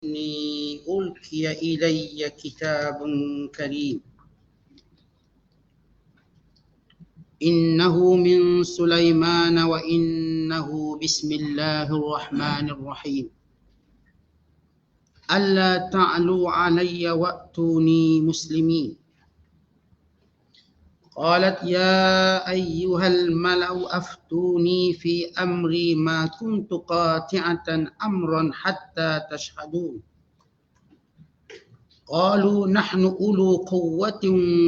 إني ألقي إلي كتاب كريم إنه من سليمان وإنه بسم الله الرحمن الرحيم ألا تعلوا علي وأتوني مسلمين قالت يا أيها الملأ أفتوني في أمري ما كنت قاطعة أمرا حتى تشهدون قالوا نحن أولو قوة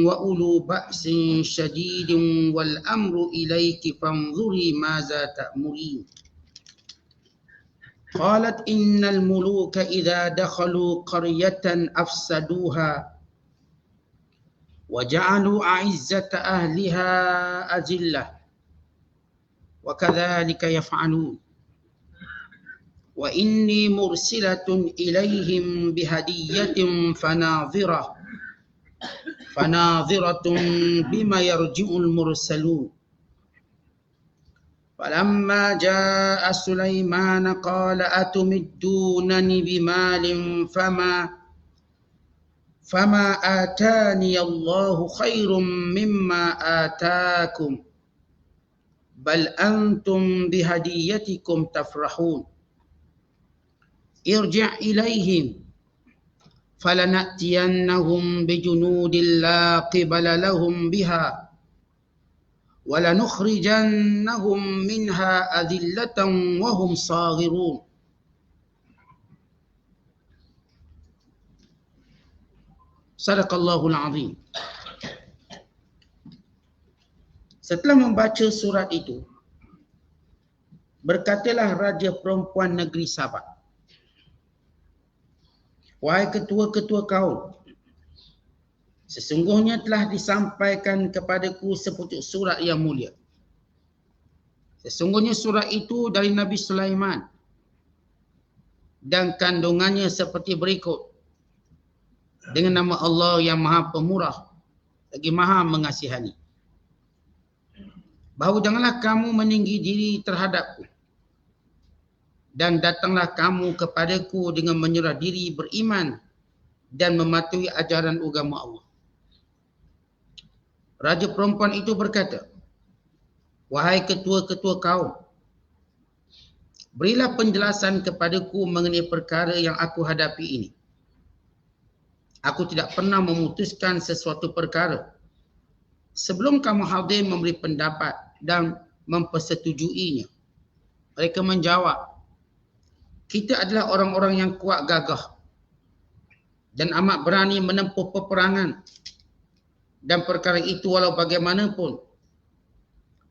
وأولو بأس شديد والأمر إليك فانظري ماذا تأمرين قالت إن الملوك إذا دخلوا قرية أفسدوها وجعلوا أعزة أهلها أذلة وكذلك يفعلون وإني مرسلة إليهم بهدية فناظرة بما يرجع المرسلون فلما جاء سليمان قال أتمدونني بمال فما آتاني الله خير مما آتاكم بل أنتم بهديتكم تفرحون ارجع إليهم فلنأتينهم بجنود لا قبل لهم بها ولنخرجنهم منها أذلة وهم صاغرون. Sadaqallahul Azim. Setelah membaca surat itu, berkatalah raja perempuan negeri Sabah, wahai ketua-ketua kaum, sesungguhnya telah disampaikan kepadaku sepucuk surat yang mulia. Sesungguhnya surat itu dari Nabi Sulaiman dan kandungannya seperti berikut. Dengan nama Allah yang Maha Pemurah lagi Maha Mengasihani. Bahawa janganlah kamu meninggi diri terhadapku dan datanglah kamu kepadaku dengan menyerah diri beriman dan mematuhi ajaran agama Allah. Raja perempuan itu berkata, wahai ketua-ketua kaum, berilah penjelasan kepadaku mengenai perkara yang aku hadapi ini. Aku tidak pernah memutuskan sesuatu perkara sebelum kamu hadir memberi pendapat dan mempersetujuinya. Mereka menjawab, kita adalah orang-orang yang kuat gagah dan amat berani menempuh peperangan. Dan perkara itu walau bagaimanapun,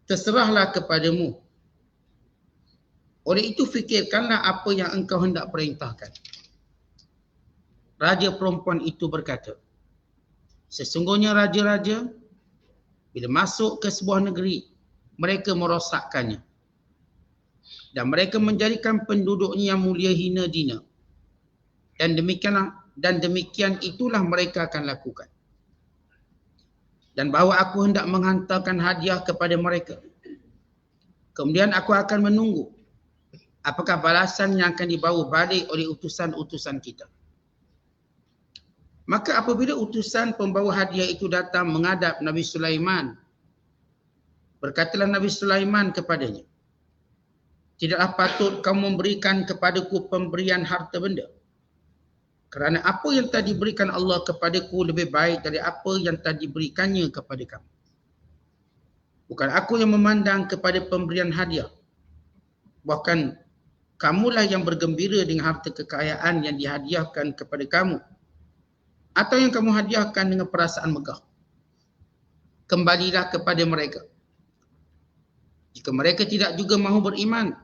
terserahlah kepadamu. Oleh itu fikirkanlah apa yang engkau hendak perintahkan. Raja perempuan itu berkata, sesungguhnya raja-raja bila masuk ke sebuah negeri, mereka merosakkannya. Dan mereka menjadikan penduduknya yang mulia hina dina. Dan demikian itulah mereka akan lakukan. Dan bahawa aku hendak menghantarkan hadiah kepada mereka. Kemudian aku akan menunggu apakah balasan yang akan dibawa balik oleh utusan-utusan kita. Maka apabila utusan pembawa hadiah itu datang menghadap Nabi Sulaiman, berkatalah Nabi Sulaiman kepadanya, tidaklah patut kamu memberikan kepadaku pemberian harta benda. Kerana apa yang telah diberikan Allah kepadaku lebih baik dari apa yang telah diberikannya kepada kamu. Bukan aku yang memandang kepada pemberian hadiah. Bahkan kamulah yang bergembira dengan harta kekayaan yang dihadiahkan kepada kamu. Atau yang kamu hadiahkan dengan perasaan megah. Kembalilah kepada mereka. Jika mereka tidak juga mahu beriman,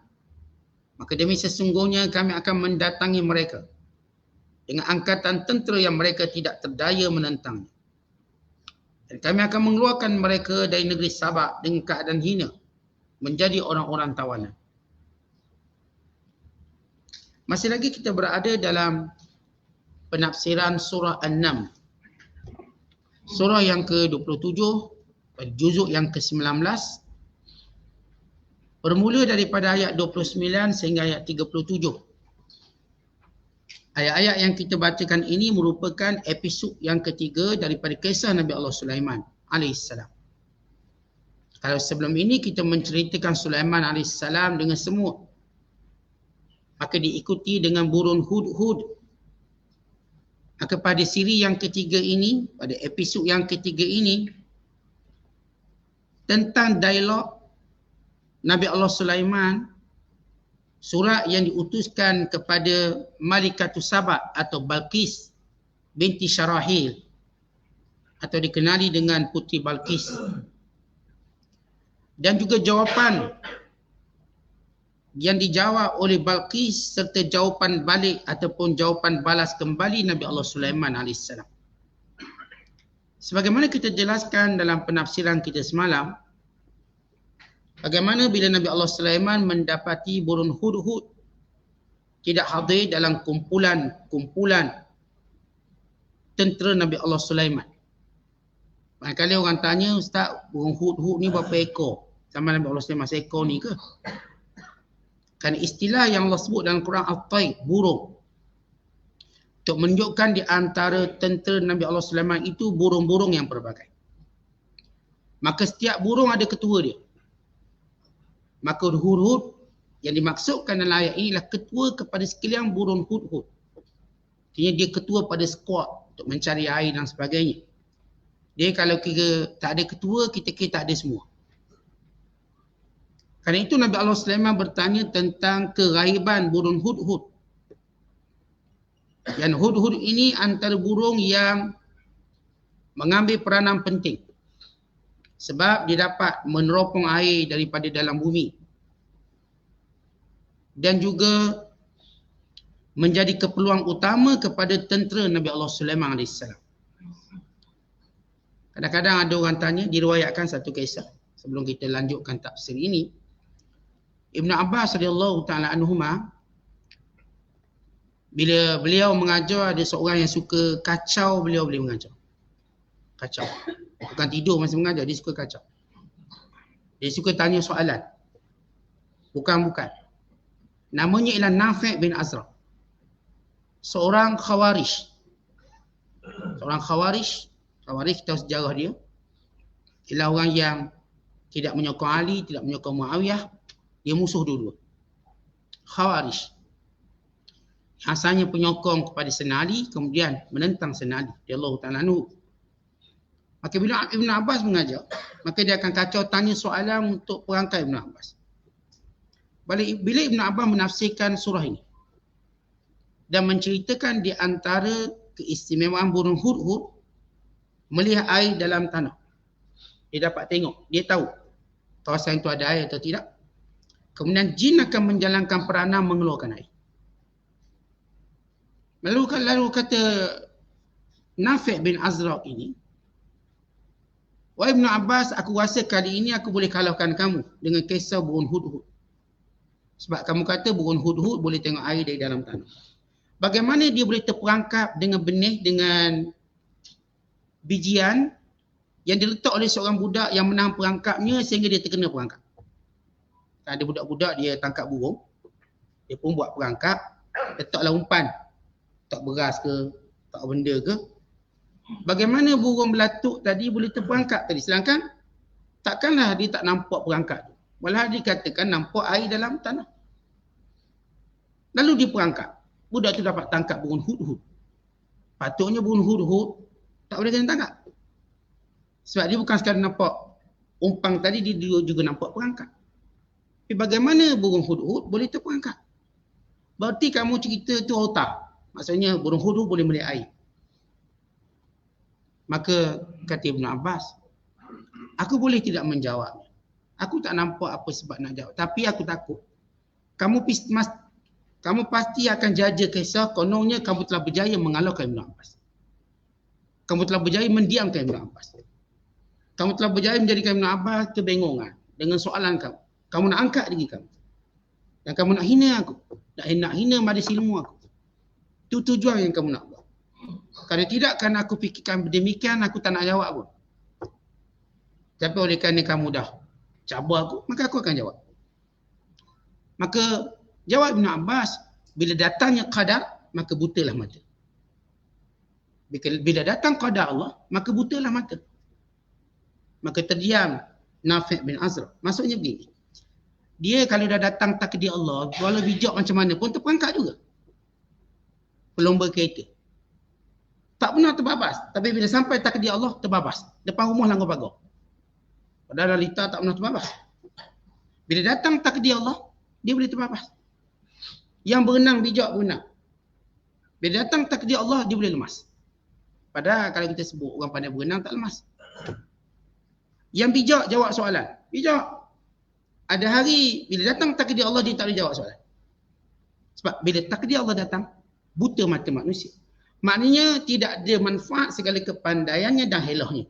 maka demi sesungguhnya kami akan mendatangi mereka dengan angkatan tentera yang mereka tidak terdaya menentangnya. Dan kami akan mengeluarkan mereka dari negeri Sabah dengan keadaan hina, menjadi orang-orang tawanan. Masih lagi kita berada dalam penafsiran surah An-Naml. Surah yang ke-27, juzuk yang ke-19, bermula daripada ayat 29 sehingga ayat 37. Ayat-ayat yang kita bacakan ini merupakan episod yang ketiga daripada kisah Nabi Allah Sulaiman alaihissalam. Kalau sebelum ini kita menceritakan Sulaiman alaihissalam dengan semut, maka diikuti dengan burung hudhud. Maka pada siri yang ketiga ini, pada episod yang ketiga ini, tentang dialog Nabi Allah Sulaiman, surat yang diutuskan kepada Malikatus Saba atau Balqis binti Syarahil, atau dikenali dengan Puteri Balqis. Dan juga jawapan yang dijawab oleh Balqis serta jawapan balik ataupun jawapan balas kembali Nabi Allah Sulaiman AS. Sebagaimana kita jelaskan dalam penafsiran kita semalam, bagaimana bila Nabi Allah Sulaiman mendapati burung hudhud tidak hadir dalam kumpulan tentera Nabi Allah Sulaiman. Barangkali orang tanya, Ustaz, burung hudhud ni berapa ekor? Sama Nabi Allah Sulaiman seekor ni ke? Kan istilah yang Allah sebut dalam Quran At-Tayr, burung, untuk menunjukkan di antara tentera Nabi Allah Sulaiman itu burung-burung yang berbagai. Maka setiap burung ada ketua dia. Maka hudhud yang dimaksudkan dalam ayat ini adalah ketua kepada sekalian burung hudhud. Artinya dia ketua pada squad untuk mencari air dan sebagainya. Dia kalau kira tak ada ketua, kita kira tak ada semua. Kerana itu Nabi Allah Sulaiman bertanya tentang keraiban burung hudhud. Dan hudhud ini antara burung yang mengambil peranan penting. Sebab dia dapat meneropong air daripada dalam bumi. Dan juga menjadi keperluan utama kepada tentera Nabi Allah Sulaiman AS. Kadang-kadang ada orang tanya, diriwayatkan satu kisah sebelum kita lanjutkan tafsir ini. Ibn Abbas radhiyallahu ta'ala anhuma, bila beliau mengajar, ada seorang yang suka kacau beliau boleh mengajar. Kacau. Bukan tidur masa mengajar, dia suka kacau. Dia suka tanya soalan. Bukan. Namanya ialah Nafi' bin Azra. Seorang Khawarij. Khawarij kita tahu sejarah dia. Ialah orang yang tidak menyokong Ali, tidak menyokong Muawiyah. Dia musuh dua-dua. Khawarij. Asalnya penyokong kepada Sayyidina Ali, kemudian menentang Sayyidina Ali radhiyallahu ta'ala anhu. Maka bila Ibn Abbas mengajar, maka dia akan kacau tanya soalan untuk perangkai Ibn Abbas. Bila Ibn Abbas menafsirkan surah ini dan menceritakan di antara keistimewaan burung hudhud melihat air dalam tanah. Dia dapat tengok, dia tahu kawasan itu ada air atau tidak. Kemudian jin akan menjalankan peranan mengeluarkan air. Lalu kata Nafi' bin Azraq ini, wahai Ibn Abbas, aku rasa kali ini aku boleh kalahkan kamu dengan kisah burung hudhud. Sebab kamu kata burung hudhud boleh tengok air dari dalam tanah. Bagaimana dia boleh terperangkap dengan benih, dengan bijian yang diletak oleh seorang budak yang menang perangkapnya sehingga dia terkena perangkap. Ada budak-budak dia tangkap burung, dia pun buat perangkap, letaklah umpan, tak beras ke, tak benda ke. Bagaimana burung belatuk tadi boleh terperangkap tadi, sedangkan takkanlah dia tak nampak perangkap tu. Malah dikatakan nampak air dalam tanah. Lalu dia perangkap. Budak tu dapat tangkap burung hudhud. Patutnya burung hudhud tak boleh kena tangkap. Sebab dia bukan sekadar nampak umpan tadi, dia juga nampak perangkap. Tapi bagaimana burung hudhud boleh terperangkap? Berarti kamu cerita tu otak. Maksudnya burung hudhud boleh melihat air. Maka kata Ibn Abbas, aku boleh tidak menjawabnya. Aku tak nampak apa sebab nak jawab. Tapi aku takut. Kamu pasti akan jaja kisah kononnya kamu telah berjaya mengalahkan Ibn Abbas. Kamu telah berjaya mendiamkan Ibn Abbas. Kamu telah berjaya menjadikan Ibn Abbas kebengongan dengan soalan kamu. Kamu nak angkat diri kamu. Dan kamu nak hina aku. Nak hina majlis ilmu aku. Itu tujuan yang kamu nak buat. Kalau tidak, kerana aku fikirkan demikian, aku tak nak jawab pun. Tapi oleh kerana kamu dah cabar aku, maka aku akan jawab. Maka jawab Ibn Abbas, bila datangnya qadar, maka butalah mata. Bila datang qada Allah, maka butalah mata. Maka terdiam Nafi' bin Azra. Maksudnya begini. Dia kalau dah datang takdir Allah, walau bijak macam mana pun terperangkap juga. Pelomba kereta. Tak pernah terbabas. Tapi bila sampai takdir Allah, terbabas. Depan rumah langgar pagar. Padahal Lita tak pernah terbabas. Bila datang takdir Allah, dia boleh terbabas. Yang berenang bijak berenang. Bila datang takdir Allah, dia boleh lemas. Padahal kalau kita sebut orang pandai berenang tak lemas. Yang bijak jawab soalan. Bijak. Ada hari bila datang takdir Allah dia tak boleh jawab soalan. Sebab bila takdir Allah datang, buta mata manusia. Maknanya tidak ada manfaat segala kepandaiannya dan helahnya.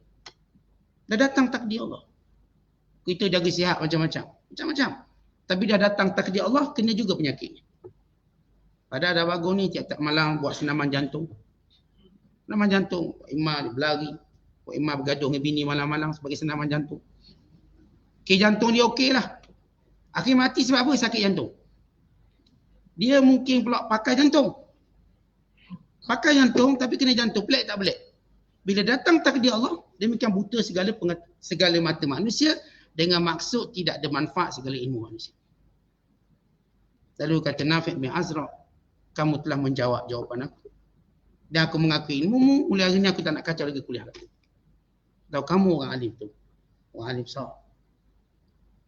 Dah datang takdir Allah. Kita jaga sihat macam-macam. Macam-macam. Tapi dah datang takdir Allah, kena juga penyakitnya. Padahal dah bagus ni tiap-tiap malam buat senaman jantung. Senaman jantung. Pak Imam berlari. Pak Imam bergaduh dengan bini malam-malam sebagai senaman jantung. Jantung dia okey lah. Akhir mati sebab apa? Sakit jantung. Dia mungkin pula pakai jantung. Pakai jantung tapi kena jantung. Pelik tak pelik? Bila datang takdir Allah, demikian buta segala mata manusia dengan maksud tidak ada manfaat segala ilmu manusia. Lalu kata Nafi' bin Azra, kamu telah menjawab jawapan aku. Dan aku mengakui ilmumu, mulai hari ini aku tak nak kacau lagi kuliah lagi. Tahu kamu orang alim tu. Orang alim besar.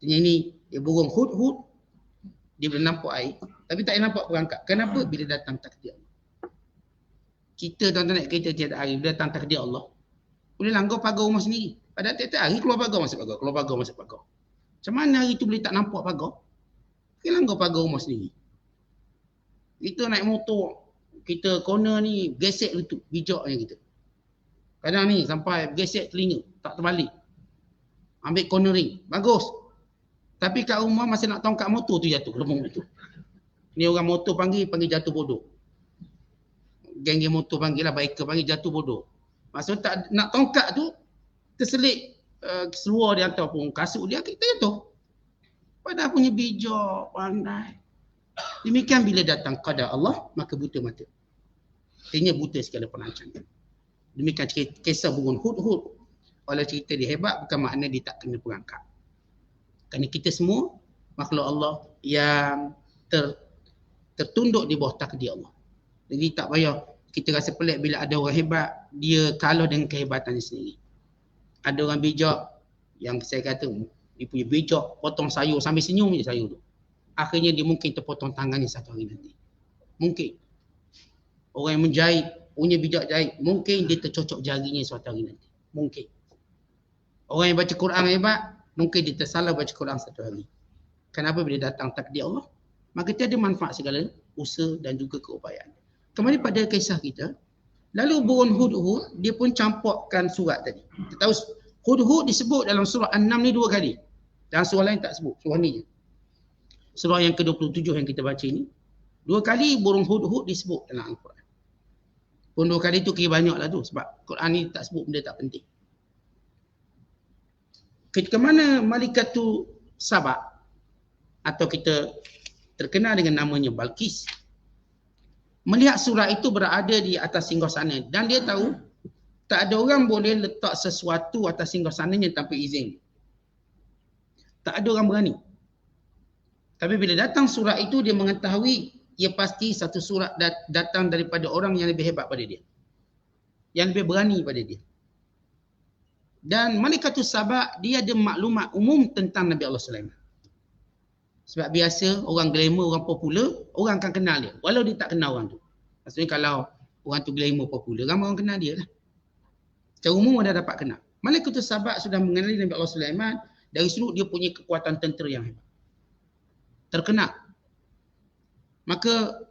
Ini dia burung hud-hud, dia boleh nampak air, tapi tak boleh nampak perangkap. Kenapa? Bila datang takdir Allah. Kita tuan-tuan naik kereta tiap hari, bila datang takdir Allah, boleh langgar pagar rumah sendiri. Pada tiap-tiap hari keluar pagar masuk pagar, keluar pagar masuk pagar. Macam mana hari tu boleh tak nampak pagar? Kita langgar pagar rumah sendiri. Kita naik motor, kita corner ni, gesek lutut, bijaknya kita. Kadang ni sampai gesek telinga, tak terbalik. Ambil cornering, bagus. Tapi kat rumah masih nak tongkat motor tu jatuh, lembung tu. Ni orang motor panggil jatuh bodoh. Geng-geng motor panggil lah, biker panggil jatuh bodoh. Maksud tak nak tongkat tu, terselit seluar dia ataupun kasut dia, kita jatuh. Padahal punya bijak, pandai. Demikian bila datang qada Allah, maka buta mata. Artinya buta segala perancangan. Demikian kisah burung hud-hud. Walau cerita dia hebat, bukan makna dia tak kena perangkap. Kerana kita semua makhluk Allah yang tertunduk di bawah takdir Allah. Jadi tak payah kita rasa pelik bila ada orang hebat, dia kalah dengan kehebatannya sendiri. Ada orang bijak yang saya kata dia punya bijak, potong sayur sambil senyum je sayur tu. Akhirnya dia mungkin terpotong tangannya satu hari nanti. Mungkin. Orang yang menjahit, punya bijak jahit, mungkin dia tercocok jarinya suatu hari nanti. Mungkin. Orang yang baca Quran hebat, mungkin dia tersalah baca Quran satu hari. Kenapa? Bila datang takdir Allah, maka tiada manfaat segala usaha dan juga keupayaan. Kembali pada kisah kita, lalu burung hud-hud, dia pun campurkan surat tadi. Kita tahu hud-hud disebut dalam surah An-Naml ni 2 kali. Dalam surah lain tak sebut, surah ni je. Surah yang ke-27 yang kita baca ni, 2 kali burung hud-hud disebut dalam Al-Quran. Pun 2 kali tu kira banyak lah tu, sebab Quran ni tak sebut benda tak penting. Ke mana Malikatu Sabak, atau kita terkenal dengan namanya Balqis, melihat surat itu berada di atas singgasana dan dia tahu tak ada orang boleh letak sesuatu atas singgasananya tanpa izin. Tak ada orang berani. Tapi bila datang surat itu, dia mengetahui ia pasti satu surat datang daripada orang yang lebih hebat pada dia, yang lebih berani pada dia. Dan Malikatus Sabak, dia ada maklumat umum tentang Nabi Allah Sulaiman. Sebab biasa orang glamour, orang popular, orang akan kenal dia walau dia tak kenal orang tu. Maksudnya kalau orang tu glamour popular, ramai orang kenal dia lah. Secara umum dah dapat kenal. Malikatus Sabak sudah mengenali Nabi Allah Sulaiman dari sudut dia punya kekuatan tentera yang hebat. Terkenal. Maka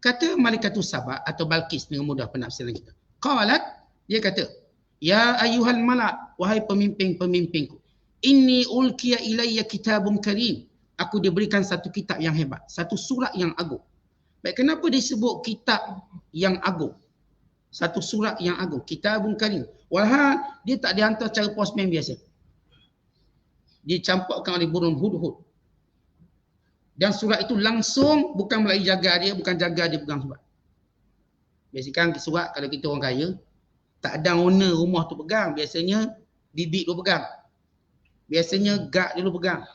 kata Malikatus Sabak atau Balqis dengan mudah penafsiran kita. Qalat, dia kata, ya ayyuhal malak, wahai pemimpin-pemimpinku, inni ulqiya ilayya kitabun karim. Aku diberikan satu kitab yang hebat, satu surat yang agung. Baik, kenapa disebut kitab yang agung? Satu surat yang agung, kitabun karim. Walhal dia tak dihantar cara postman biasa. Dicampurkan oleh burung hud-hud. Dan surat itu langsung bukan melalui jaga dia, bukan jaga dia pegang surat. Biasakan surat kalau kita orang kaya, tak ada owner rumah tu pegang. Biasanya bibik dulu pegang. Biasanya gak dulu pegang.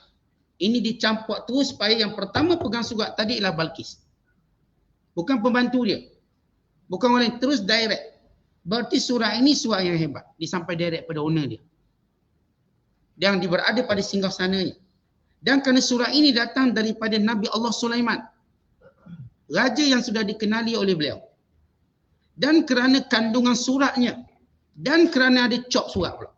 Ini dicampur terus supaya yang pertama pegang surat tadi ialah Balqis. Bukan pembantu dia. Bukan orang lain. Terus direct. Berarti surat ini surat yang hebat. Disampai direct pada owner dia. Yang dia berada pada singgasananya. Dan kerana surat ini datang daripada Nabi Allah Sulaiman. Raja yang sudah dikenali oleh beliau. Dan kerana kandungan suratnya. Dan kerana ada cop surat pula.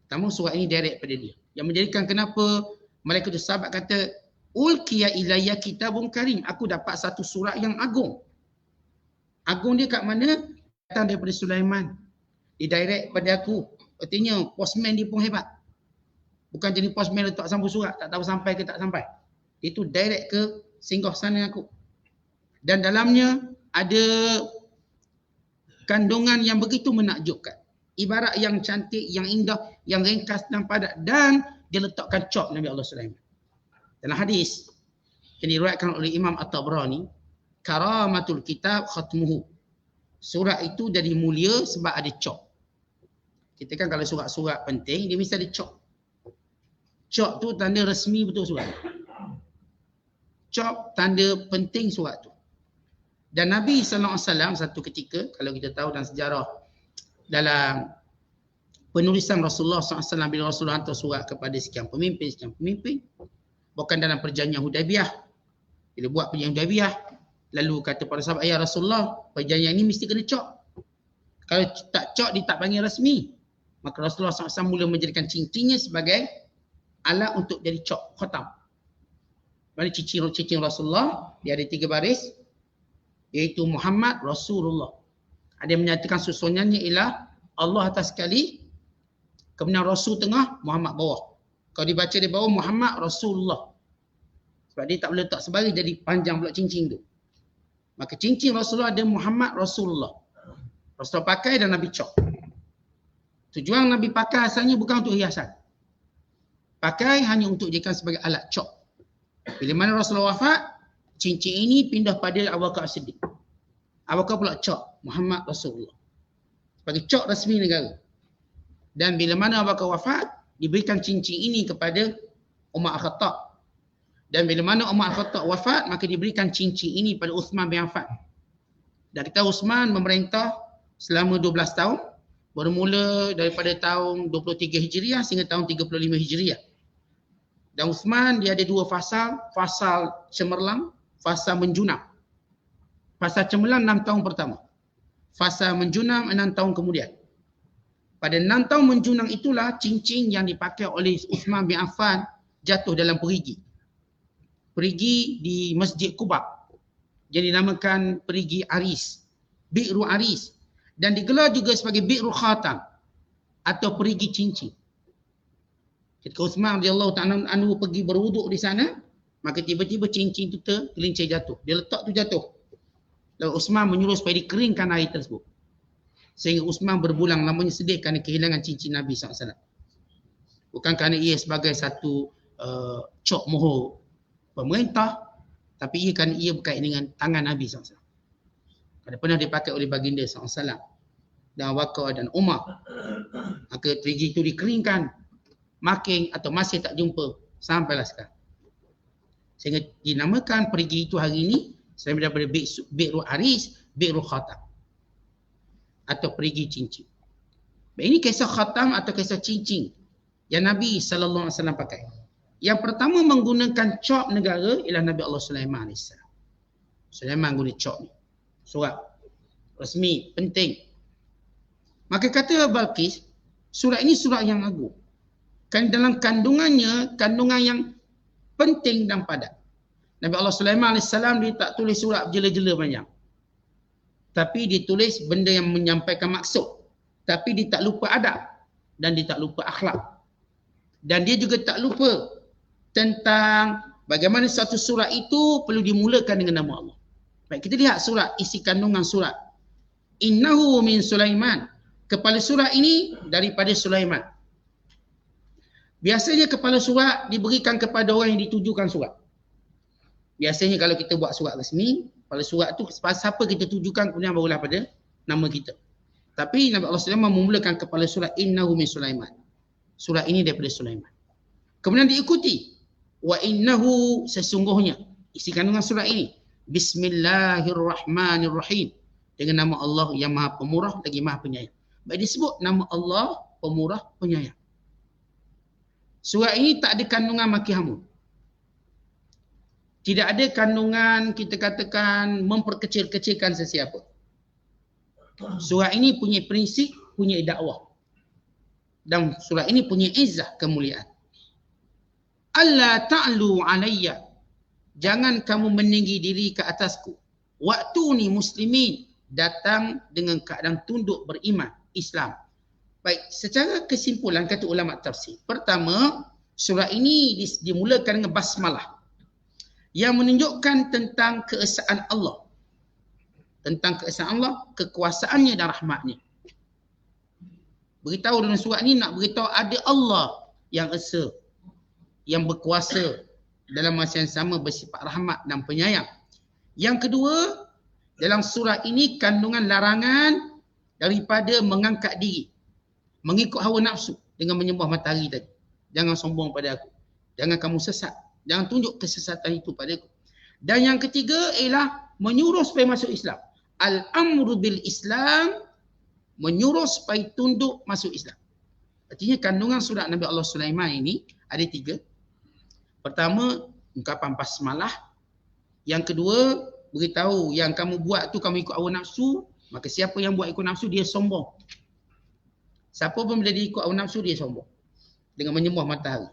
Pertama surat ini direct pada dia. Yang menjadikan kenapa malaikat sahabat kata, Ulqiya ilayya kitabun karim. Aku dapat satu surat yang agung. Agung dia kat mana? Datang daripada Sulaiman. Dia direct pada aku. Artinya postman dia pun hebat. Bukan jenis postman letak sambung surat. Tak tahu sampai ke tak sampai. Itu direct ke singgah sana aku. Dan dalamnya ada kandungan yang begitu menakjubkan. Ibarat yang cantik, yang indah, yang ringkas dan padat. Dan dia letakkan cop Nabi Allah Sulaiman. Dalam hadis yang diriwayatkan oleh Imam At-Tabrani, karamatul kitab khatmuhu. Surat itu jadi mulia sebab ada cop. Kita kan kalau surat-surat penting, dia mesti ada cop. Cop tu tanda resmi betul surat. Cop tanda penting surat tu. Dan Nabi SAW satu ketika, kalau kita tahu dalam sejarah, dalam penulisan Rasulullah SAW, bila Rasulullah hantar surat kepada sekian pemimpin, bukan dalam perjanjian Hudaibiyah. Bila buat perjanjian Hudaibiyah, lalu kata para sahabat, ya Rasulullah, perjanjian ini mesti kena cop. Kalau tak cop, dia tak panggil rasmi. Maka Rasulullah SAW mula menjadikan cincin-cincinnya sebagai alat untuk jadi cop, khatam. Mana cincin Rasulullah, dia ada 3 baris, iaitu Muhammad Rasulullah. Ada yang menyatakan susunannya ialah Allah atas sekali, kemudian Rasul tengah, Muhammad bawah. Kalau dibaca di bawah Muhammad Rasulullah. Sebab dia tak boleh letak sebaris, jadi panjang pula cincin tu. Maka cincin Rasulullah ada Muhammad Rasulullah. Rasulullah pakai dan Nabi cop. Tujuan Nabi pakai asalnya bukan untuk hiasan. Pakai hanya untuk dijadikan sebagai alat cop. Bila mana Rasulullah wafat, cincin ini pindah pada Abu Bakar As-Siddiq. Abu Bakar pula cop Muhammad Rasulullah. Sebagai cop rasmi negara. Dan bila mana Abu Bakar wafat, diberikan cincin ini kepada Umar Al-Khattab. Dan bila mana Umar Al-Khattab wafat, maka diberikan cincin ini pada Uthman bin Affan. Dan kita Uthman memerintah selama 12 tahun. Bermula daripada tahun 23 Hijriah sehingga tahun 35 Hijriah. Dan Uthman dia ada 2 fasal. Fasal cemerlang, fasal menjunam. Fasal cemerlang 6 tahun pertama. Fasal menjunam 6 tahun kemudian. Pada 6 tahun menjunam itulah cincin yang dipakai oleh Uthman bin Affan jatuh dalam perigi. Perigi di Masjid Quba. Jadi dinamakan perigi Aris. Bi'ru Aris. Dan digelar juga sebagai Bi'ru Khatam atau perigi cincin. Ketika Uthman radhiyallahu ta'ala anhu pergi berwuduk di sana, maka tiba-tiba cincin itu tergelincir jatuh. Dia letak tu jatuh. Lalu Uthman menyuruh supaya dikeringkan air tersebut. Sehingga Uthman berbulang lamanya sedih kerana kehilangan cincin Nabi SAW. Bukan kerana ia sebagai satu cok mohor pemerintah, tapi kerana ia berkait dengan tangan Nabi SAW. Ada pernah dipakai oleh baginda SAW dan Abu Bakar dan Umar. Maka perigi itu dikeringkan, makin atau masih tak jumpa sampailah sekarang. Sehingga dinamakan perigi itu hari ini selain daripada Bi'ru Aris, Bi'ru Khatam atau perigi cincin. Ini kisah khatam atau kisah cincin yang Nabi SAW pakai. Yang pertama menggunakan cop negara ialah Nabi Allah Sulaiman AS. Sulaiman guna cop ni. Surat resmi, penting. Maka kata Balqis, surat ini surat yang agung. Kan dalam kandungannya, kandungan yang penting dan padat. Nabi Allah Sulaiman AS dia tak tulis surat berjela-jela banyak. Tapi dia tulis benda yang menyampaikan maksud. Tapi dia tak lupa adab. Dan dia tak lupa akhlak. Dan dia juga tak lupa tentang bagaimana satu surat itu perlu dimulakan dengan nama Allah. Baik, kita lihat surat, isi kandungan surat. Innahu min Sulaiman. Kepala surat ini daripada Sulaiman. Biasanya kepala surat diberikan kepada orang yang ditujukan surat. Biasanya kalau kita buat surat resmi, pada surat tu siapa kita tujukan kemudian barulah pada nama kita. Tapi Nabi Allah Sulaiman memulakan kepala surat innahu min Sulaiman. Surat ini daripada Sulaiman. Kemudian diikuti wa innahu, sesungguhnya isi kandungan surat ini Bismillahirrahmanirrahim, dengan nama Allah yang Maha Pemurah lagi Maha Penyayang. Baik disebut nama Allah Pemurah Penyayang. Surat ini tak ada kandungan maki hamun. Tidak ada kandungan kita katakan memperkecil-kecilkan sesiapa. Surat ini punya prinsip, punya dakwah. Dan surat ini punya izzah, kemuliaan. Allah ta'lu alayya, jangan kamu meninggi diri ke atasku. Waktu ni muslimin, datang dengan keadaan tunduk beriman Islam. Baik, secara kesimpulan kata ulama tafsir. Pertama, surah ini dimulakan dengan basmalah yang menunjukkan tentang keesaan Allah. Tentang keesaan Allah, kekuasaannya dan rahmatnya. Beritahu dalam surat ini nak beritahu ada Allah yang esa, yang berkuasa, dalam masa yang sama bersifat rahmat dan penyayang. Yang kedua, dalam surah ini kandungan larangan daripada mengangkat diri, mengikut hawa nafsu dengan menyembah matahari tadi. Jangan sombong pada aku. Jangan kamu sesat. Jangan tunjuk kesesatan itu pada aku. Dan yang ketiga ialah menyuruh supaya masuk Islam. Al-amru bil Islam, menyuruh supaya tunduk masuk Islam. Artinya kandungan surat Nabi Allah Sulaiman ini ada 3. Pertama, ungkapan basmalah. Yang kedua, beritahu yang kamu buat tu kamu ikut hawa nafsu, maka siapa yang buat ikut nafsu dia sombong. Siapa pun bila dia ikut hawa nafsu dia sombong dengan menyembah matahari.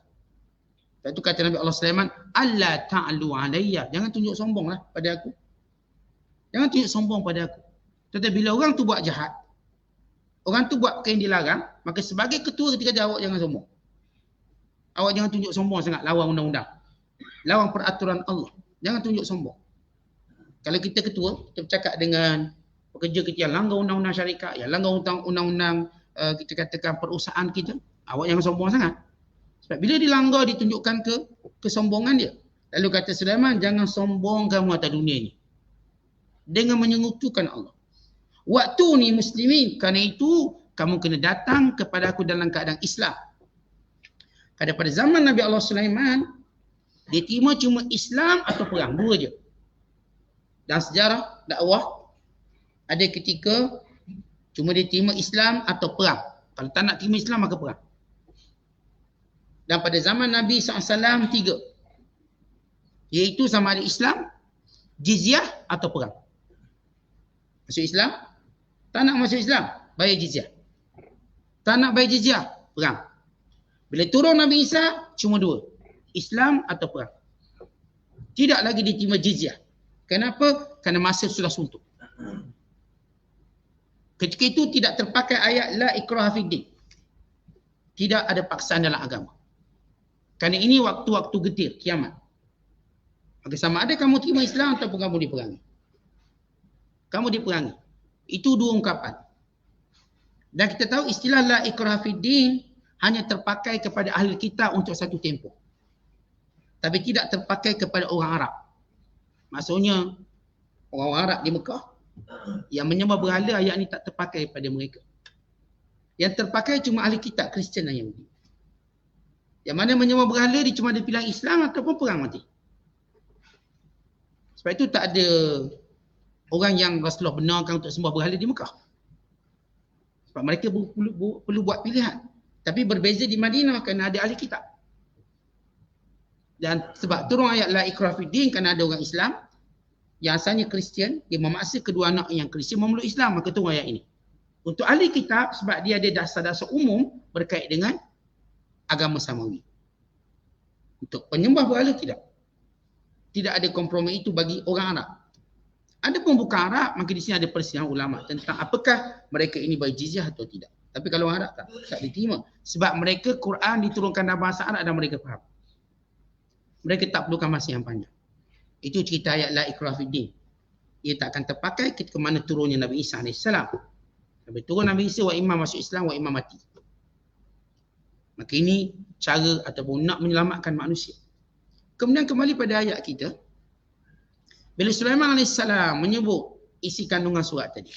Lepas tu kata Nabi Allah Sulaiman, Allah ta'lu alayya, jangan tunjuk sombonglah pada aku. Jangan tunjuk sombong pada aku. Tetapi bila orang tu buat jahat, orang tu buat perkara yang dilarang, maka sebagai ketua ketika dia, awak jangan sombong. Awak jangan tunjuk sombong sangat, lawan undang-undang, lawan peraturan Allah. Jangan tunjuk sombong. Kalau kita ketua, kita bercakap dengan pekerja kita yang langgar undang-undang syarikat, yang langgar undang-undang kita katakan perusahaan kita, awak jangan sombong sangat. Sebab bila dilanggar, ditunjukkan kesombongan dia. Lalu kata Sulaiman, jangan sombong kamu atas dunia ni dengan menyekutukan Allah. Waktu ni muslimin, kerana itu kamu kena datang kepada aku dalam keadaan Islam. Pada zaman Nabi Allah Sulaiman, dia terima cuma Islam atau perang, 2 je. Dan sejarah dakwah ada ketika cuma dia terima Islam atau perang. Kalau tak nak terima Islam maka perang. Dan pada zaman Nabi SAW 3. Iaitu sama ada Islam, jizyah atau perang. Masuk Islam, tak nak masuk Islam, bayar jizyah. Tak nak bayar jizyah, perang. Bila turun Nabi Isa, cuma 2. Islam atau perang. Tidak lagi diterima jizyah. Kenapa? Kerana masa sudah suntuk. Ketika itu tidak terpakai ayat la ikraha fiddin. Tidak ada paksaan dalam agama. Kerana ini waktu-waktu getir, kiamat. Maka sama ada kamu terima Islam ataupun kamu diperangi. Kamu diperangi. Itu 2 ungkapan. Dan kita tahu istilah la ikraha fiddin hanya terpakai kepada ahli kitab untuk satu tempoh. Tapi tidak terpakai kepada orang Arab. Maksudnya orang Arab di Mekah yang menyembah berhala, ayat ini tak terpakai pada mereka. Yang terpakai cuma ahli kitab Kristian dan Yahudi. Yang mana menyembah berhala dia cuma ada pilihan Islam ataupun perang mati. Sebab itu tak ada orang yang Rasulullah benarkan untuk sembah berhala di Mekah. Sebab mereka perlu buat pilihan. Tapi berbeza di Madinah kerana ada ahli kitab. Dan sebab turun ayat la ikrah fiddin kerana ada orang Islam yang asalnya Kristian, dia memaksa kedua anak yang Kristian memeluk Islam, maka turun ayat ini. Untuk ahli kitab sebab dia ada dasar-dasar umum berkait dengan agama samawi. Untuk penyembah berhala tidak. Tidak ada kompromi itu bagi orang Arab. Ada pun bukan Arab, maka di sini ada perselisihan ulama tentang apakah mereka ini bayar jizyah atau tidak. Tapi kalau orang Arab tak diterima. Sebab mereka Quran diturunkan dalam bahasa Arab dan mereka faham. Mereka tak perlukan masa yang panjang. Itu cerita ayat la ikrah fiddin. Ia tak akan terpakai ketika mana turunnya Nabi Isa AS. Sampai turun Nabi Isa, wa imam masuk Islam, wa imam mati. Maka ini cara ataupun nak menyelamatkan manusia. Kemudian kembali pada ayat kita. Bila Sulaiman AS menyebut isi kandungan surat tadi.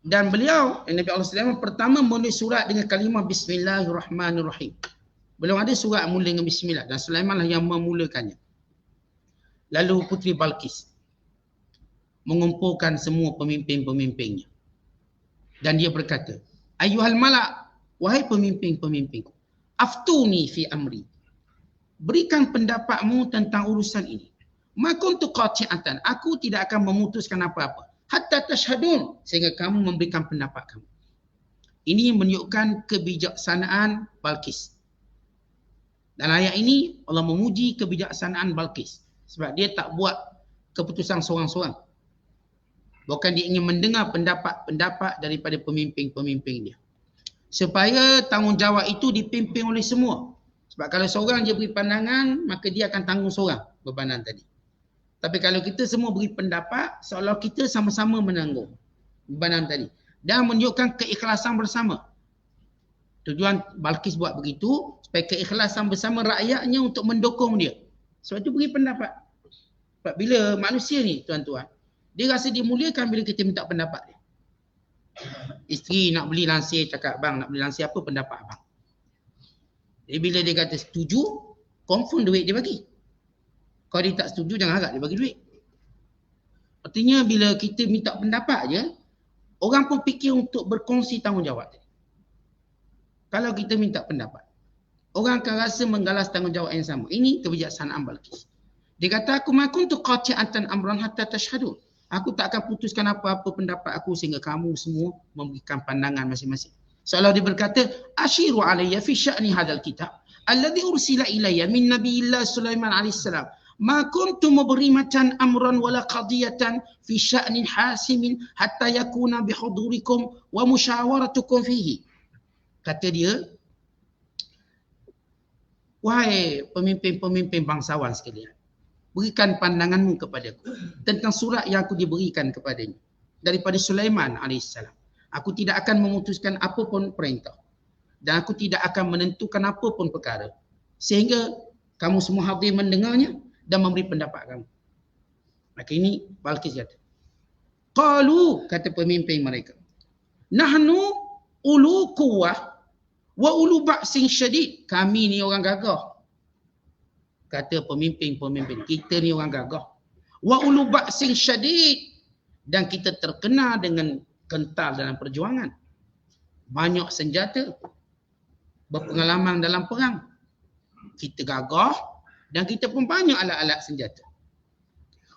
Dan beliau, Nabi Allah Sulaiman pertama menulis surat dengan kalimah Bismillahirrahmanirrahim. Belum ada surat mula dengan Bismillah. Dan Sulaiman lah yang memulakannya. Lalu Puteri Balqis mengumpulkan semua pemimpin-pemimpinnya. Dan dia berkata, Ayuhal malak, wahai pemimpin-pemimpinku, aftuni fi amri. Berikan pendapatmu tentang urusan ini. Ma kuntu qati'atan, aku tidak akan memutuskan apa-apa. Hatta tashhadun, sehingga kamu memberikan pendapat kamu. Ini menunjukkan kebijaksanaan Balqis. Dalam ayat ini Allah memuji kebijaksanaan Balqis sebab dia tak buat keputusan seorang-seorang. Bukan dia ingin mendengar pendapat-pendapat daripada pemimpin-pemimpin dia. Supaya tanggungjawab itu dipimpin oleh semua. Sebab kalau seorang je beri pandangan, maka dia akan tanggung seorang bebanan tadi. Tapi kalau kita semua beri pendapat, seolah kita sama-sama menanggung bebanan tadi. Dan menunjukkan keikhlasan bersama. Tujuan Balqis buat begitu, supaya keikhlasan bersama rakyatnya untuk mendukung dia. Sebab itu beri pendapat. Sebab bila manusia ni, tuan-tuan, dia rasa dimuliakan bila kita minta pendapat dia. Isteri nak beli lansir, cakap, bang nak beli lansir apa pendapat abang? Jadi bila dia kata setuju, confirm duit dia bagi. Kalau dia tak setuju, jangan harap dia bagi duit. Artinya bila kita minta pendapat je, orang pun fikir untuk berkongsi tanggungjawab. Kalau kita minta pendapat, orang akan rasa menggalas tanggungjawab yang sama. Ini kebijaksanaan Balqis. Dia kata, aku ma kuntu qati'atan amran hatta tashhadun. Aku tak akan putuskan apa-apa pendapat aku sehingga kamu semua memberikan pandangan masing-masing. Seolah dia berkata, ashiru alayya fi sya'ni hadzal kitab alladhi ursila ilayya min nabiyillah Sulaiman alaihissalam. Ma kuntu mubrimatan amran wala qadiyatan fi sya'nin hasimin hatta yakuna bihudurikum wa musyawaratukum fihi. Kata dia, wahai pemimpin-pemimpin bangsawan sekalian, berikan pandanganmu kepadaku tentang surat yang aku diberikan kepadanya daripada Sulaiman alaihissalam. Aku tidak akan memutuskan apapun perintah dan aku tidak akan menentukan apapun perkara sehingga kamu semua hadir mendengarnya dan memberi pendapat kamu. Maka ini Balqis kata. Qalu, kata pemimpin mereka, nahnu ulu quwwah wa ulu ba'sin syadid. Kami ni orang gagah. Kata pemimpin-pemimpin, kita ni orang gagah. Wa ulu ba'sin syadid, dan kita terkenal dengan kental dalam perjuangan. Banyak senjata, berpengalaman dalam perang. Kita gagah dan kita pun banyak alat-alat senjata.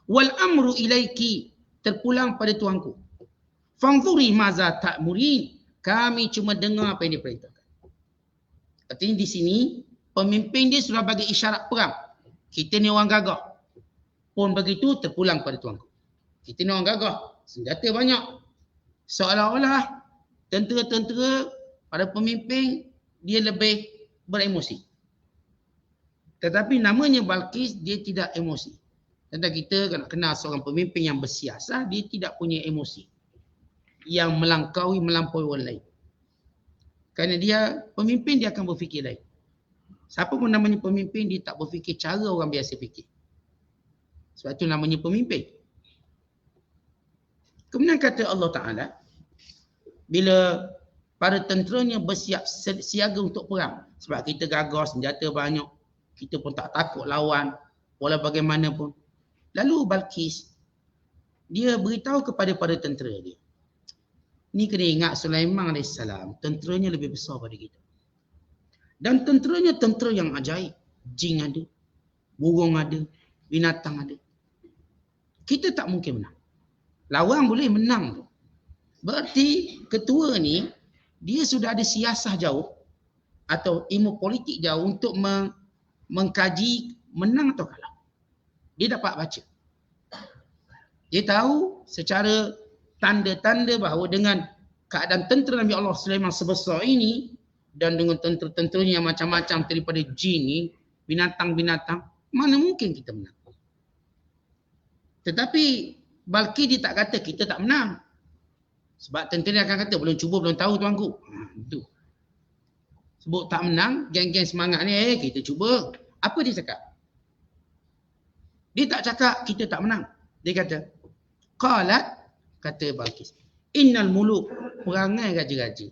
Wal amru ilaiki, terpulang pada tuanku. Fanzuri maza ta'murin, kami cuma dengar apa yang diperintahkan. Artinya di sini pemimpin dia sudah bagi isyarat perang. Kita ni orang gagah. Pun begitu terpulang pada tuanku. Kita ni orang gagah, senjata banyak. Seolah-olah tentera-tentera pada pemimpin dia lebih beremosi. Tetapi namanya Balqis, dia tidak emosi. Tentang kita kalau kenal seorang pemimpin yang bersiasah, dia tidak punya emosi yang melampaui orang lain. Kerana dia pemimpin, dia akan berfikir lain. Siapa pun namanya pemimpin, dia tak berfikir cara orang biasa fikir. Sebab itu namanya pemimpin. Kemudian kata Allah Ta'ala, bila para tenteranya bersiap siaga untuk perang. Sebab kita gagah, senjata banyak. Kita pun tak takut lawan, walau bagaimanapun. Lalu Balqis, dia beritahu kepada para tentera dia. Ni kena ingat Sulaiman AS, tenteranya lebih besar pada kita. Dan tenteranya tentera yang ajaib. Jin ada, burung ada, binatang ada. Kita tak mungkin menang. Lawan boleh menang tu. Berarti ketua ni, dia sudah ada siasah jauh atau ilmu politik jauh untuk mengkaji menang atau kalah. Dia dapat baca. Dia tahu secara tanda-tanda bahawa dengan keadaan tentera Nabi Allah Sulaiman sebesar ini dan dengan tentera-tenteranya yang macam-macam daripada jin ni, binatang-binatang, mana mungkin kita menang. Tetapi Balqis dia tak kata kita tak menang. Sebab tentera akan kata belum cuba belum tahu tuanku. Itu. Sebut tak menang, geng-geng semangat ni kita cuba. Apa dia cakap? Dia tak cakap kita tak menang. Dia kata, qalat, kata Balqis, innal muluk, perangai raja-raja,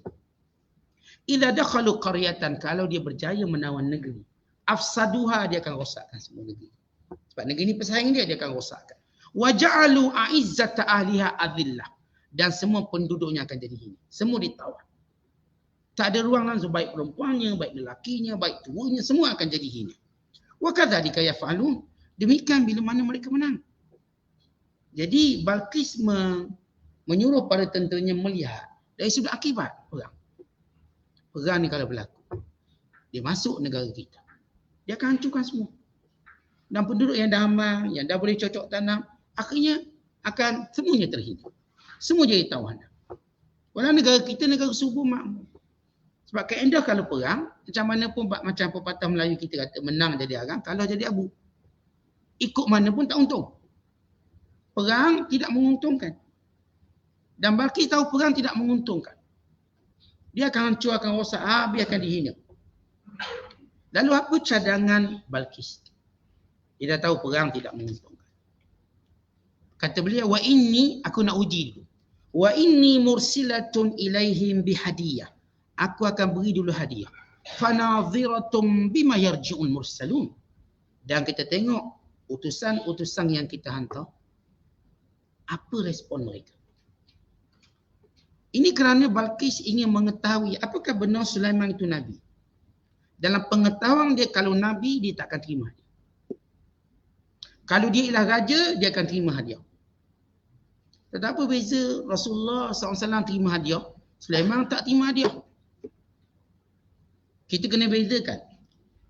idza dakhalu qaryatan, kalau dia berjaya menawan negeri, afsaduha, dia akan rosakkan semua negeri. Sebab negeri ni pesaing dia akan rosakkan. Wa ja'alu a'izzata ahliha adillah, dan semua penduduknya akan jadi hina. Semua ditawan. Tak ada ruang langsung, baik perempuannya, baik lelakinya, baik tuanya, semua akan jadi hina. Wa kadzalika yaf'alun, demikian bila mana mereka menang. Jadi Balqis menyuruh para tenteranya melihat dari sudut akibat perang. Perang ni kalau berlaku, dia masuk negara kita, dia akan hancurkan semua. Dan penduduk yang dah aman, yang dah boleh cocok tanam, akhirnya akan semuanya terhina. Semua jadi tawanan. Walau negara kita negara subur makmur. Sebab kaedah kalau perang, macam mana pun macam pepatah Melayu kita kata, menang jadi arang, kalah jadi abu. Ikut mana pun tak untung. Perang tidak menguntungkan. Dan Balqis tahu perang tidak menguntungkan. Dia akan hancur, akan rosak, habis akan dihina. Lalu apa cadangan Balqis? Dia dah tahu perang tidak menguntungkan. Kata beliau, wa inni, aku nak uji dulu. Wa inni mursilatun ilaihim bihadiyah. Aku akan beri dulu hadiah. Fanadhiratum bima yarji'ul mursalun. Dan kita tengok utusan-utusan yang kita hantar, apa respon mereka. Ini kerana Balqis ingin mengetahui apakah benar Sulaiman itu Nabi. Dalam pengetahuan dia, kalau Nabi, dia tak akan terima hadiah. Kalau dia ialah raja, dia akan terima hadiah. Tetapi apa beza Rasulullah SAW terima hadiah, Sulaiman tak terima hadiah? Kita kena bezakan.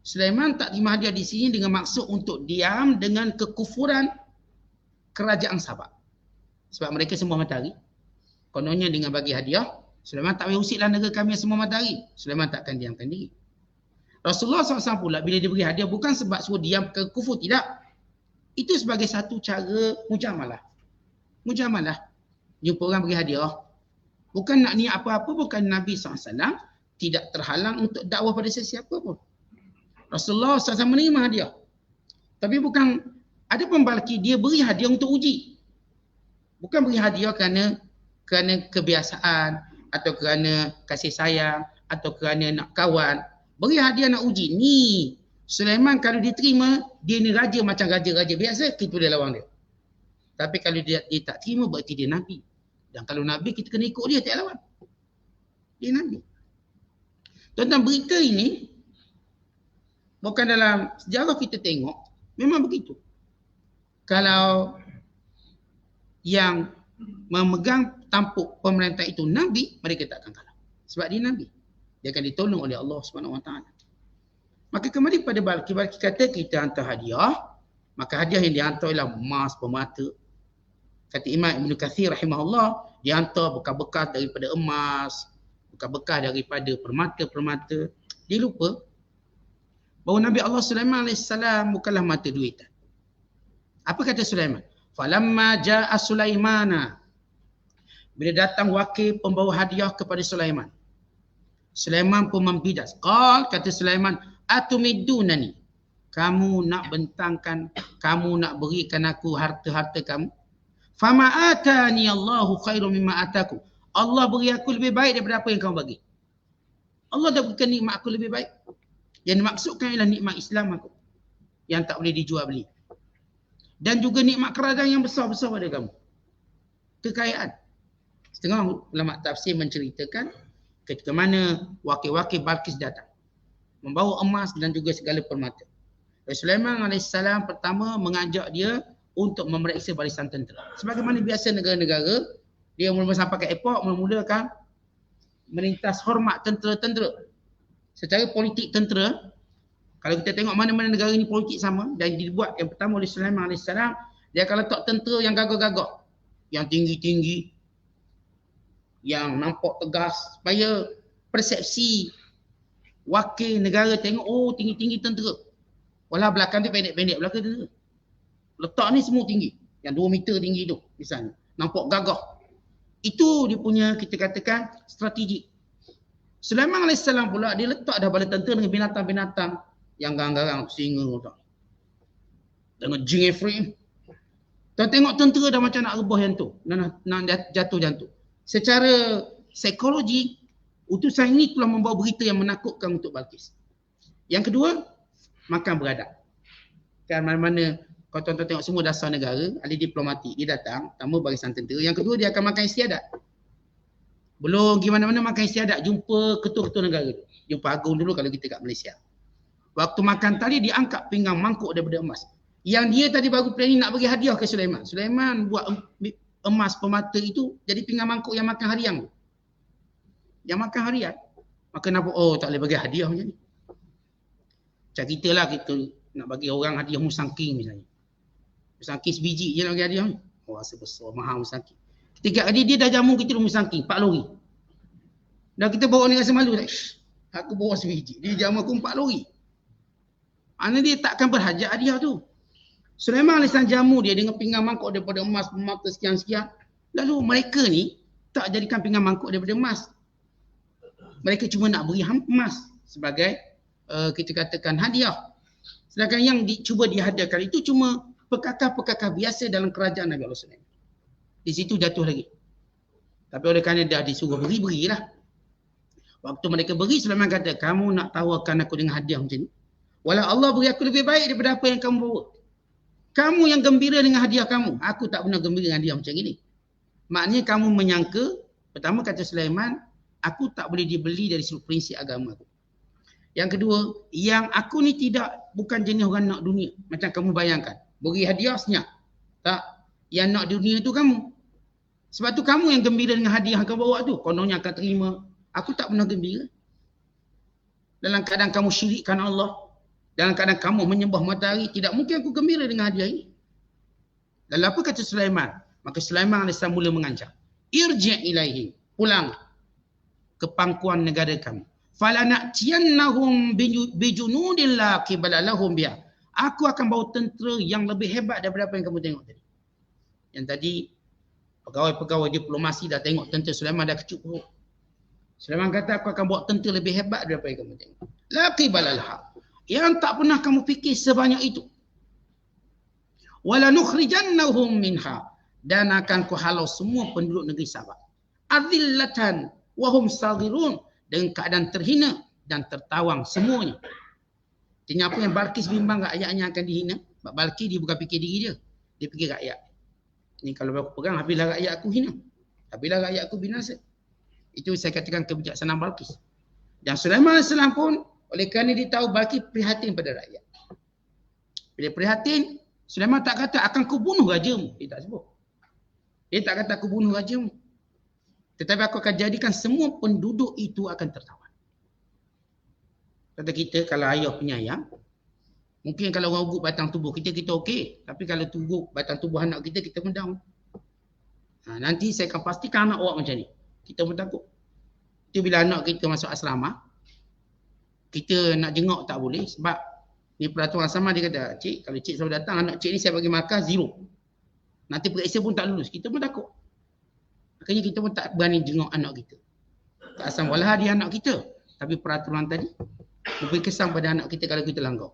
Sulaiman tak terima hadiah di sini dengan maksud untuk diam dengan kekufuran kerajaan Sabak. Sebab mereka semua matahari. Kononnya dengan bagi hadiah, Sulaiman tak boleh usiklah negara kami semua matahari. Sulaiman tak akan diamkan diri. Rasulullah SAW pula bila dia beri hadiah bukan sebab suruh diam ke kufur, tidak. Itu sebagai satu cara mujamalah. Mujamalah. Jumpa orang beri hadiah. Bukan nak niat apa-apa, bukan Nabi SAW tidak terhalang untuk dakwah pada sesiapa pun. Rasulullah SAW menerima hadiah. Tapi bukan, ada pun Balqis dia beri hadiah untuk uji. Bukan beri hadiah kerana kebiasaan atau kerana kasih sayang atau kerana nak kawan. Beri hadiah nak uji. Ni Sulaiman kalau diterima, dia ni raja macam raja-raja biasa, kita boleh lawan dia. Tapi kalau dia tak terima, berarti dia Nabi. Dan kalau Nabi, kita kena ikut dia, tak lawan. Dia Nabi. Tentang berita ini, bukan dalam sejarah kita tengok, memang begitu. Kalau yang memegang tampuk pemerintah itu Nabi, mereka tak akan kalah. Sebab dia Nabi. Dia akan ditolong oleh Allah SWT. Maka kembali pada Balqis kata kita hantar hadiah. Maka hadiah yang dihantar ialah emas, permata. Kata Imam Ibn Kathir rahimahullah, dia hantar bekas-bekas daripada emas, bekas-bekas daripada permata-permata. Dia lupa bahawa Nabi Allah Sulaiman AS bukanlah mata duitan. Apa kata Sulaiman? Falamma ja'a Sulaimana. Bila datang wakil pembawa hadiah kepada Sulaiman, Sulaiman pun membidas. Qal, kata Sulaiman, atumidunani. Kamu nak bentangkan, kamu nak berikan aku harta-harta kamu. Fama atani Allahu khairum mimma ataku. Allah beri aku lebih baik daripada apa yang kamu bagi. Allah dah berikan nikmat aku lebih baik. Yang dimaksudkan ialah nikmat Islam aku, yang tak boleh dijual beli. Dan juga nikmat kerajaan yang besar-besar pada kamu. Kekayaan. Setengah ulama tafsir menceritakan ketika mana wakil-wakil Balqis datang, membawa emas dan juga segala permata. Sulaiman AS pertama mengajak dia untuk memeriksa barisan tentera. Sebagaimana biasa negara-negara, dia mula-mula sampai ke airport, mula-mula kan melintas hormat tentera-tentera. Secara politik tentera, kalau kita tengok mana-mana negara ni politik sama, dan dibuat yang pertama oleh Sulaiman AS, dia akan letak tentera yang gagah-gagah, yang tinggi-tinggi, yang nampak tegas, supaya persepsi wakil negara tengok, oh tinggi-tinggi tentera. Walau belakang dia pendek-pendek belakang tentera. Letak ni semua tinggi, yang 2 meter tinggi tu misalnya, nampak gagah. Itu dia punya, kita katakan, strategi. Sulaiman AS pula, dia letak dah bala tentera dengan binatang-binatang yang garang-garang, singa. Tengok jing Efraim. Tuan tengok tentera dah macam nak rebah yang tu. Nak jatuh jantung. Secara psikologi, utusan ini telah membawa berita yang menakutkan untuk Balqis. Yang kedua, makan beradab. Kan mana-mana, kalau tuan-tuan tengok semua dasar negara, ahli diplomatik, dia datang, pertama barisan tentera. Yang kedua, dia akan makan istiadat. Belum pergi mana-mana makan istiadat, jumpa ketua-ketua negara. Jumpa agung dulu kalau kita kat Malaysia. Waktu makan tadi, dia angkat pinggang mangkuk daripada emas. Yang dia tadi baru planning nak bagi hadiah ke Sulaiman. Sulaiman buat emas permata itu jadi pinggang mangkuk yang makan harian. Yang makan harian. Maka kenapa, tak boleh bagi hadiah macam ni. Macam kita lah, kita nak bagi orang hadiah musangking misalnya. Musangking sebiji je nak bagi hadiah ni. Rasa besar, mahal musangking. Ketika dia dah jamu kita musangking, 4 lori. Dan kita bawa ni rasa malu. Aku bawa sebiji. Dia jamu aku 4 lori. Mana dia takkan berhajat hadiah tu. Sulaiman AS jamu dia dengan pinggang mangkuk daripada emas, permata sekian-sekian. Lalu mereka ni tak jadikan pinggang mangkuk daripada emas. Mereka cuma nak beri emas sebagai kita katakan hadiah. Sedangkan yang cuba dihadiahkan itu cuma perkakar-perkakar biasa dalam kerajaan Nabi Allah Sulaiman. Di situ jatuh lagi. Tapi oleh kerana dah disuruh berilah. Waktu mereka beri, Sulaiman kata, kamu nak tawarkan aku dengan hadiah macam ni? Walau Allah beri aku lebih baik daripada apa yang kamu bawa. Kamu yang gembira dengan hadiah kamu. Aku tak pernah gembira dengan hadiah macam ini. Maknanya kamu menyangka, pertama kata Sulaiman, aku tak boleh dibeli dari seluruh prinsip agama aku. Yang kedua, yang aku ni bukan jenis orang nak dunia. Macam kamu bayangkan. Beri hadiah senyap. Tak. Yang nak dunia tu kamu. Sebab tu kamu yang gembira dengan hadiah yang kamu bawa tu. Kononnya akan terima. Aku tak pernah gembira. Dalam keadaan kamu syirikkan Allah. Dalam keadaan kamu menyembah matahari, tidak mungkin aku gembira dengan hadiah ini. Lalu apa kata Sulaiman? Maka Sulaiman AS mula mengancam. Irji' ilaihi. Pulang ke pangkuan negara kamu. Falana'tiyannahum bijunudin la qibala lahum biha. Aku akan bawa tentera yang lebih hebat daripada apa yang kamu tengok tadi. Yang tadi pegawai-pegawai diplomasi dah tengok tentera Sulaiman dah kecup perut. Sulaiman kata aku akan bawa tentera lebih hebat daripada apa yang kamu tengok. La qibala laha. Yang tak pernah kamu fikir sebanyak itu. Wala nukhrijannahum minha. Dan akan kuhalau semua penduduk negeri Sabah. Adillatan wahum saghirun. Dengan keadaan terhina dan tertawang semuanya. Jadi apa yang Balqis bimbang rakyatnya akan dihina. Sebab Balqis dia bukan fikir diri dia. Dia fikir rakyat. Ni kalau aku pegang, habislah rakyat aku hina. Habislah rakyat aku binasa. Itu saya katakan kebijaksanaan Balqis. Dan Sulaiman AS pun oleh kerana dia tahu Balqis prihatin pada rakyat. Bila prihatin, Sulaiman tak kata akan ku bunuh rajamu. Dia tak sebut. Dia tak kata aku bunuh rajamu. Tetapi aku akan jadikan semua penduduk itu akan tertawan. Kata kita kalau ayah penyayang, mungkin kalau orang ugut batang tubuh kita okey. Tapi kalau ugut batang tubuh anak kita pun down. Nanti saya akan pastikan anak awak macam ni. Kita pun takut. Itu bila anak kita masuk asrama, kita nak jenguk tak boleh sebab ni peraturan asrama dia kata, cik kalau cik selalu datang anak cik ni saya bagi makan 0. Nanti periksa pun tak lulus. Kita pun takut. Makanya kita pun tak berani jenguk anak kita. Tak asam walah dia anak kita. Tapi peraturan tadi memberi kesan pada anak kita kalau kita langgar.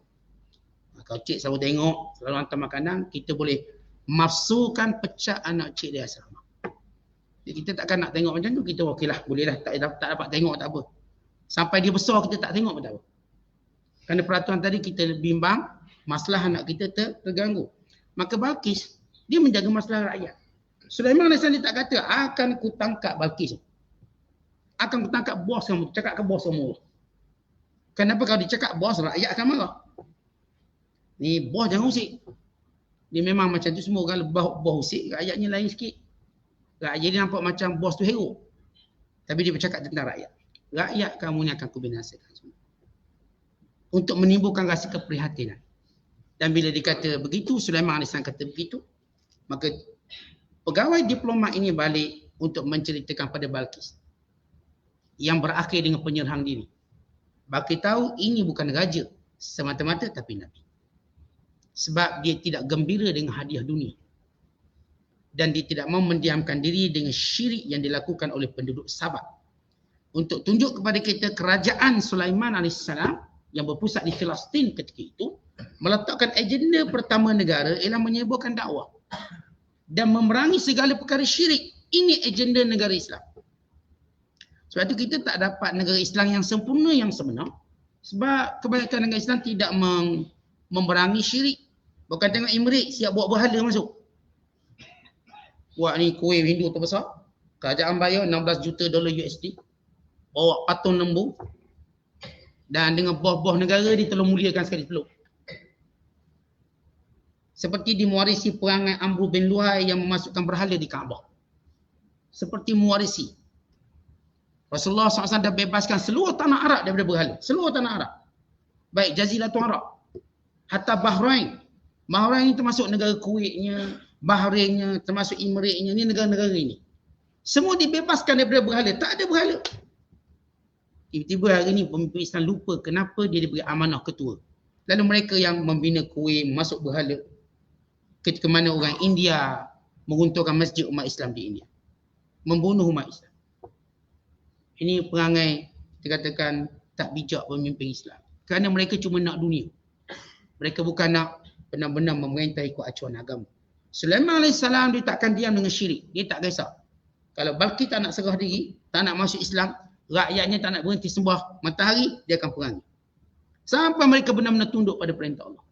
Kalau cik selalu tengok, selalu hantar makanan, kita boleh mafsukan pecat anak cik dia asrama. Jadi kita takkan nak tengok macam tu. Kita okeylah, bolehlah. Tak dapat tengok tak apa. Sampai dia besar kita tak tengok pun tak apa. Kerana peraturan tadi kita bimbang, masalah anak kita terganggu. Maka Balqis, dia menjaga masalah rakyat. Sulaiman AS dia tak kata, akan ku tangkap Balqis. Akan ku tangkap bos kamu. Cakap ke bos kamu. Kenapa kalau dicakap bos, rakyat akan marah. Ni bos jangan usik. Dia memang macam tu semua orang bos usik, rakyatnya lain sikit. Rakyat dia nampak macam bos tu hero. Tapi dia bercakap tentang rakyat. Rakyat kamu ni akan ku binasakan semua. Untuk menimbulkan rasa keprihatinan. Dan bila dikata begitu, Sulaiman AS kata begitu, maka pegawai diplomat ini balik untuk menceritakan pada Balqis yang berakhir dengan penyerahan diri. Balqis tahu ini bukan raja semata-mata tapi Nabi. Sebab dia tidak gembira dengan hadiah dunia. Dan dia tidak mahu mendiamkan diri dengan syirik yang dilakukan oleh penduduk Sabah. Untuk tunjuk kepada kita kerajaan Sulaiman AS yang berpusat di Palestin ketika itu meletakkan agenda pertama negara ialah menyebarkan dakwah dan memerangi segala perkara syirik. Ini agenda negara Islam. Sebab itu kita tak dapat negara Islam yang sempurna, yang sebenar. Sebab kebanyakan negara Islam tidak memerangi syirik. Bukan tengok Emirates siap buat berhala masuk. Buat ni kuih Hindu terbesar. Kerajaan bayar 16 juta dolar USD. Bawa patung lembu. Dan dengan bos-bos negara dia telah muliakan sekali peluk. Seperti dimewarisi perangai Amru bin Luhai yang memasukkan berhala di Kaabah. Seperti mewarisi. Rasulullah SAW dah bebaskan seluruh tanah Arab daripada berhala. Seluruh tanah Arab. Baik Jazilatul Arab. Hatta Bahrain. Bahrain ini termasuk negara Kuwaitnya, Bahrainnya, termasuk Emiratesnya. Ini negara-negara ini. Semua dibebaskan daripada berhala. Tak ada berhala. Tiba-tiba hari ini pemimpin Islam lupa kenapa dia diberi amanah ketua. Lalu mereka yang membina kuih, masuk berhala. Ketika mana orang India meruntuhkan masjid umat Islam di India. Membunuh umat Islam. Ini perangai dikatakan tak bijak pemimpin Islam. Kerana mereka cuma nak dunia. Mereka bukan nak benar-benar memerintah ikut acuan agama. Sulaiman AS dia takkan diam dengan syirik. Dia tak kisah. Kalau Balqis tak nak serah diri, tak nak masuk Islam, rakyatnya tak nak berhenti sembah matahari, dia akan perangi. Sampai mereka benar-benar tunduk pada perintah Allah.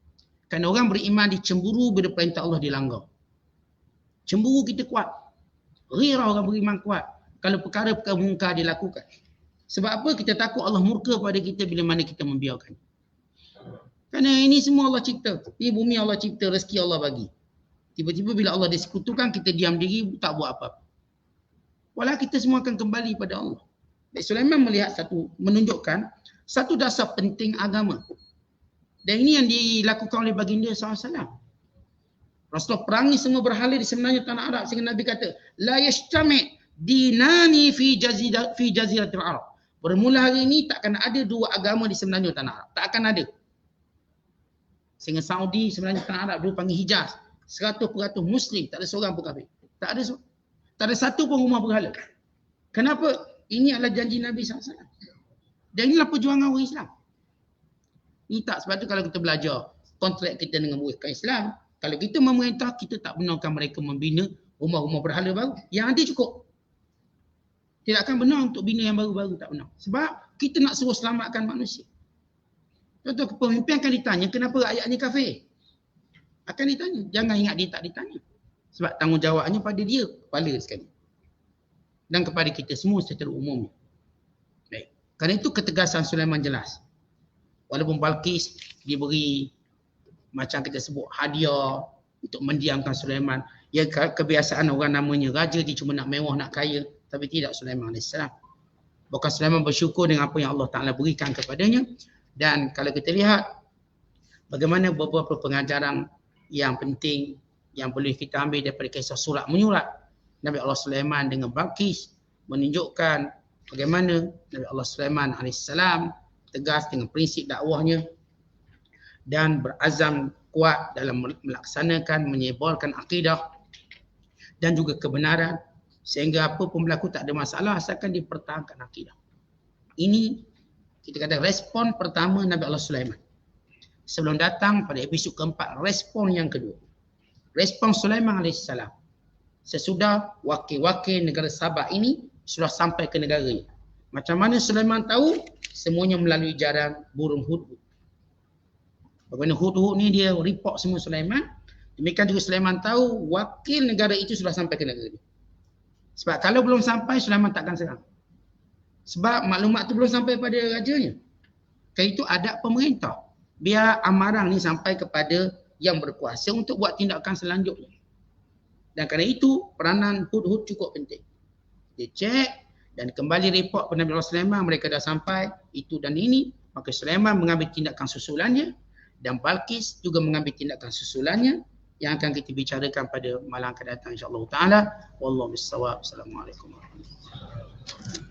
Kerana orang beriman dicemburu bila perintah Allah dilanggar. Cemburu kita kuat. Ghirah orang beriman kuat. Kalau perkara-perkara mungkar dilakukan. Sebab apa? Kita takut Allah murka pada kita bila mana kita membiarkan. Kerana ini semua Allah cipta. Ini bumi Allah cipta, rezeki Allah bagi. Tiba-tiba bila Allah disekutukan, kita diam diri, tak buat apa-apa. Walau kita semua akan kembali pada Allah. Baik, Sulaiman melihat menunjukkan satu dasar penting agama. Dan ini yang dilakukan oleh baginda SAW. Rasulullah perangi semua berhala di sebenarnya tanah Arab. Sehingga Nabi kata, La yashtami' dinani fi jaziratil Arab. Bermula hari ini takkan ada dua agama di sebenarnya tanah Arab. Tak akan ada. Sehingga Saudi sebenarnya tanah Arab dulu panggil Hijaz. 100% Muslim. Tak ada seorang pun kafir. Tak ada satu pun rumah berhala. Kenapa? Ini adalah janji Nabi SAW. Dan inilah perjuangan orang Islam. Ini tak sebab tu kalau kita belajar kontrak kita dengan mereka Islam, kalau kita memerintah, kita tak benarkan mereka membina rumah-rumah berhala baru. Yang ada cukup. Tidak akan benar untuk bina yang baru-baru, tak benar. Sebab kita nak suruh selamatkan manusia. Contoh pemimpin akan ditanya, kenapa rakyatnya kafir? Akan ditanya. Jangan ingat dia tak ditanya. Sebab tanggungjawabnya pada dia, kepala sekali. Dan kepada kita semua secara umum. Baik. Kerana itu ketegasan Sulaiman jelas. Walaupun Balqis diberi macam kita sebut hadiah untuk mendiamkan Sulaiman. Ya kebiasaan orang namanya raja, dia cuma nak mewah, nak kaya. Tapi tidak Sulaiman AS. Bukan Sulaiman bersyukur dengan apa yang Allah Ta'ala berikan kepadanya. Dan kalau kita lihat bagaimana beberapa pengajaran yang penting yang boleh kita ambil daripada kisah surat menyurat Nabi Allah Sulaiman dengan Balqis menunjukkan bagaimana Nabi Allah Sulaiman AS tegas dengan prinsip dakwahnya dan berazam kuat dalam melaksanakan, menyebarkan akidah dan juga kebenaran sehingga apa pun berlaku tak ada masalah asalkan dipertahankan akidah. Ini kita kata respon pertama Nabi Allah Sulaiman. Sebelum datang pada episod keempat, respon yang kedua. Respon Sulaiman AS. Sesudah wakil-wakil negara Sabah ini sudah sampai ke negaranya. Macam mana Sulaiman tahu? Semuanya melalui jalan burung hudhud. Bagaimana hudhud ni dia report semua Sulaiman. Demikian juga Sulaiman tahu wakil negara itu sudah sampai ke negara dia. Sebab kalau belum sampai, Sulaiman takkan serang. Sebab maklumat tu belum sampai pada rajanya. Kerana itu adab pemerintah. Biar amaran ni sampai kepada yang berkuasa untuk buat tindakan selanjutnya. Dan kerana itu, peranan hudhud cukup penting. Dia cek dan kembali report kepada Nabi Sulaiman, mereka dah sampai, itu dan ini. Maka Sulaiman mengambil tindakan susulannya dan Balqis juga mengambil tindakan susulannya yang akan kita bicarakan pada malam akan datang insya-Allah taala. Wallahu bissawab. Assalamualaikum warahmatullahi wabarakatuh.